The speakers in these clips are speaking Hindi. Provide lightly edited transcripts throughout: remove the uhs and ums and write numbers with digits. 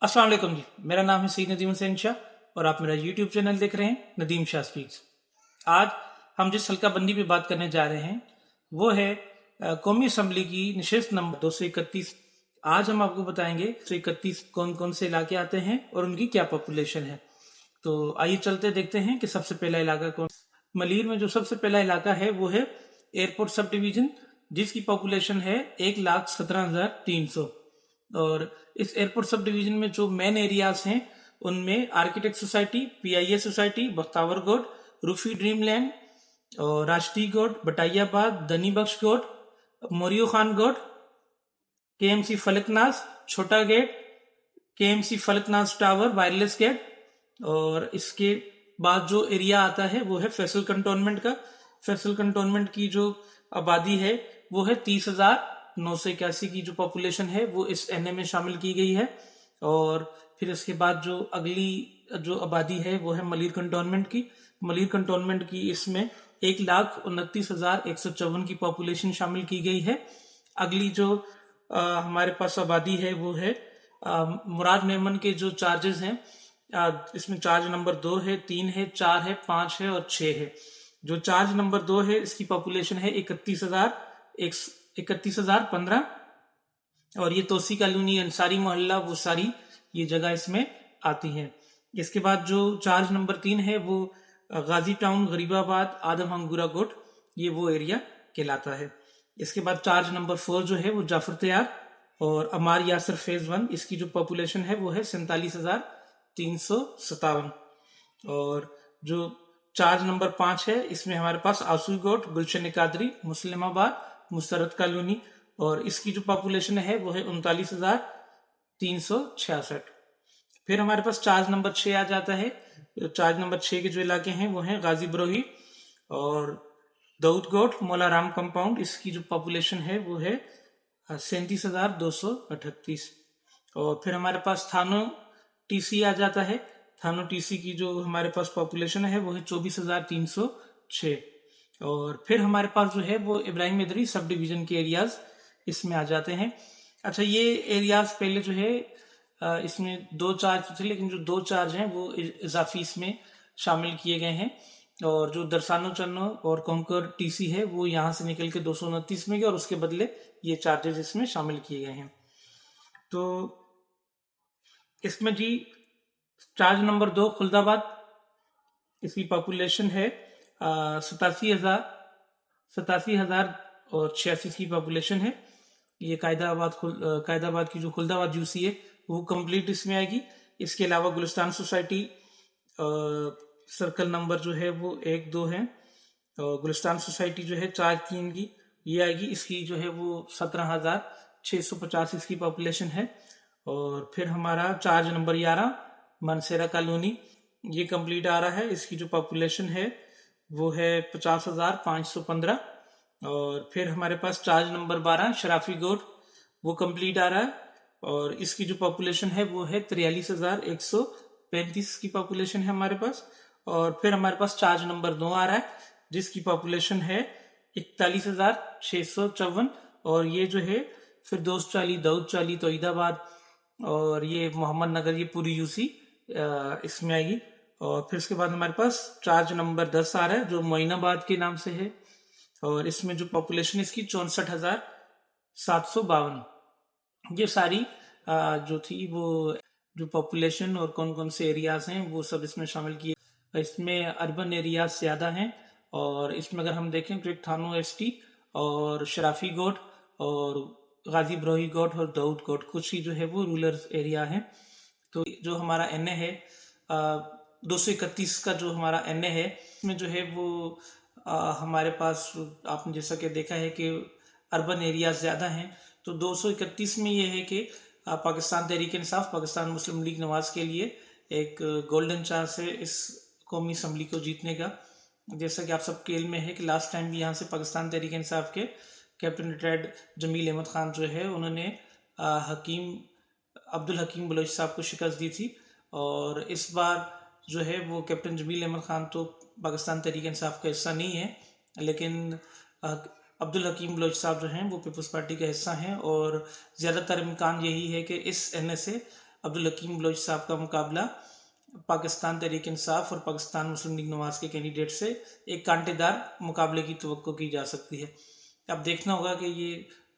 अस्सलाम वालेकुम जी। मेरा नाम है सईद नदीम हुसैन शाह और आप मेरा यूट्यूब चैनल देख रहे हैं नदीम शाह स्पीक्स। आज हम जिस हल्का बंदी पे बात करने जा रहे हैं वो है कौमी असम्बली की नशिस्त नंबर 231। आज हम आपको बताएंगे 231 कौन कौन से इलाके आते हैं और उनकी क्या पॉपुलेशन है। तो आइए चलते देखते हैं कि सबसे पहला इलाका कौन। मलीर में जो सबसे पहला इलाका है वो है एयरपोर्ट सब डिवीजन, जिसकी पॉपुलेशन है 1,17,300। और इस एयरपोर्ट सब डिवीजन में जो मेन एरियाज हैं उनमें architect society, PIA society, Bakhtawar गोड, रूफी ड्रीमलैंड और राष्ट्रीय गोड, बटाइयाबाद, दनी बख्श गोड, मोरियो खान गोड, केएमसी फलकनाज, छोटा gate, KMC Falaknaz tower, wireless gate. और इसके बाद जो एरिया आता है वो है फैसल कंटोनमेंट का। फैसल कंटोनमेंट की जो आबादी है वो है 30,981 की जो पॉपुलेशन है वो इस एनए में शामिल की गई है। और फिर इसके बाद जो अगली जो आबादी है वो है मलीर कंटोनमेंट की। मलीर कंटोनमेंट की इसमें 1,29,154 की पॉपुलेशन शामिल की गई है। अगली जो हमारे पास आबादी है वो है मुराद मेमन के जो चार्जेस हैं। इसमें चार्ज नंबर 2 है, 3 है, 4 है, 5 है और 6 है। जो चार्ज नंबर 2 है इसकी पॉपुलेशन है 31,015 और ये तोसी कॉलोनी, अंसारी मोहल्ला, वो सारी ये जगह इसमें आती हैं। इसके बाद जो चार्ज नंबर 3 है वो गाजी टाउन, गरीबाबाद, आदम हंगूरा गोट, ये वो एरिया कहलाता है। इसके बाद चार्ज नंबर 4 जो है वो जाफर तैयार और अमार यासर फेज 1, इसकी जो पॉपुलेशन है वो है 47,357। और जो चार्ज नंबर 5 है इसमें हमारे पास आसू गोट, गुलशन कादरी, मुस्लिमाबाद, मुसरत कॉलोनी और इसकी जो पॉपुलेशन है वो है 39,366। फिर हमारे पास चार्ज नंबर 6 आ जाता है। चार्ज नंबर 6 के जो इलाके हैं वो हैं गाजी बरोही और दाऊद गोट, मौला राम कंपाउंड, इसकी जो पॉपुलेशन है वो है 37,238। और फिर हमारे पास थानो टीसी आ जाता है। थानो टीसी की जो हमारे पास पॉपुलेशन है वो है 24,306। और फिर हमारे पास जो है वो इब्राहिम मेदरी सब डिवीजन के एरियाज इसमें आ जाते हैं। अच्छा, ये एरियाज पहले जो है इसमें 2 चार्ज थे, लेकिन जो 2 चार्ज हैं वो इजाफी इसमें शामिल किए गए हैं। और जो दरसानो चन्नो और कोंकर टीसी है वो यहाँ से निकल के 229 में गए और उसके बदले ये चार्जेस इसमें शामिल किए गए हैं। तो इसमें जी चार्ज नंबर 2 खुलदाबाद, इसकी पॉपुलेशन है 87,086 की पॉपुलेशन है। ये कायदाबाद की जो खुलदाबाद यूसी है वो कंप्लीट इसमें आएगी। इसके अलावा गुलिस्तान सोसाइटी सर्कल नंबर जो है वो 1, 2 है और गुलिस्तान सोसाइटी जो है 4, 3 की ये आएगी। इसकी जो है वो 17,650 इसकी पॉपुलेशन है। और फिर हमारा चार्ज नंबर 11 मनसेरा कॉलोनी, ये कंप्लीट आ रहा है। इसकी जो पॉपुलेशन है वो है 50,515। और फिर हमारे पास चार्ज नंबर 12 शराफी गोट, वो कंप्लीट आ रहा है और इसकी जो पॉपुलेशन है वो है 43,135 की पॉपुलेशन है हमारे पास। और फिर हमारे पास चार्ज नंबर 2 आ रहा है जिसकी पॉपुलेशन है 41,654 और ये जो है फिर दोस्त चाली, दाऊद चाली, तोईदाबाद और ये मोहम्मद नगर, ये पूरी यूसी इसमें आएगी। और फिर उसके बाद हमारे पास चार्ज नंबर 10 आ रहा है जो मोइनाबाद के नाम से है और इसमें जो पॉपुलेशन इसकी 64,752। ये सारी जो थी वो जो पॉपुलेशन और कौन कौन से एरियाज हैं वो सब इसमें शामिल किए। इसमें अर्बन एरियाज ज्यादा हैं और इसमें अगर हम देखें तो एक थानो एसटी और शराफी गोट और गाजी बरोही गोट और दाऊद गोट, कुछ ही जो है वो रूरल एरिया है। तो जो हमारा एनए है 231 का जो हमारा एनए है इसमें जो है वो हमारे पास आपने जैसा कि देखा है कि अर्बन एरिया ज़्यादा हैं। तो 231 में ये है कि पाकिस्तान तहरीक इंसाफ, पाकिस्तान मुस्लिम लीग नवाज के लिए एक गोल्डन चांस है इस कौमी असम्बली को जीतने का। जैसा कि आप सबके इल्म में है कि लास्ट टाइम भी यहाँ से पाकिस्तान तहरीक इंसाफ के कैप्टन रिटायर्ड जमील अहमद खान जो है उन्होंने अब्दुल हकीम बलोच साहब को शिकस्त दी थी। और इस बार जो है वो कैप्टन जमील अहमद खान तो पाकिस्तान तहरीक इंसाफ का हिस्सा नहीं है, लेकिन अब्दुल हकीम बलोच साहब जो हैं वो पीपल्स पार्टी का हिस्सा हैं और ज़्यादातर इम्कान यही है कि इस एनए से अब्दुल हकीम बलोच साहब का मुकाबला पाकिस्तान तहरीक इंसाफ और पाकिस्तान मुस्लिम लीग नवाज के कैंडिडेट से एक कांटेदार मुकाबले की तवक्को की जा सकती है। अब देखना होगा कि ये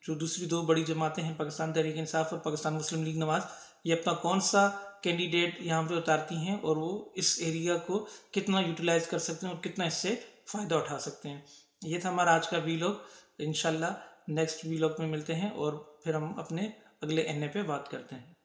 जो दूसरी दो बड़ी जमातें हैं, पाकिस्तान तहरीक इंसाफ और पाकिस्तान मुस्लिम लीग नवाज, ये अपना कौन सा कैंडिडेट यहाँ पे उतारती हैं और वो इस एरिया को कितना यूटिलाइज कर सकते हैं और कितना इससे फ़ायदा उठा सकते हैं। ये था हमारा आज का वीलॉग। इंशाल्लाह नेक्स्ट वीलॉग में मिलते हैं और फिर हम अपने अगले एनए पे बात करते हैं।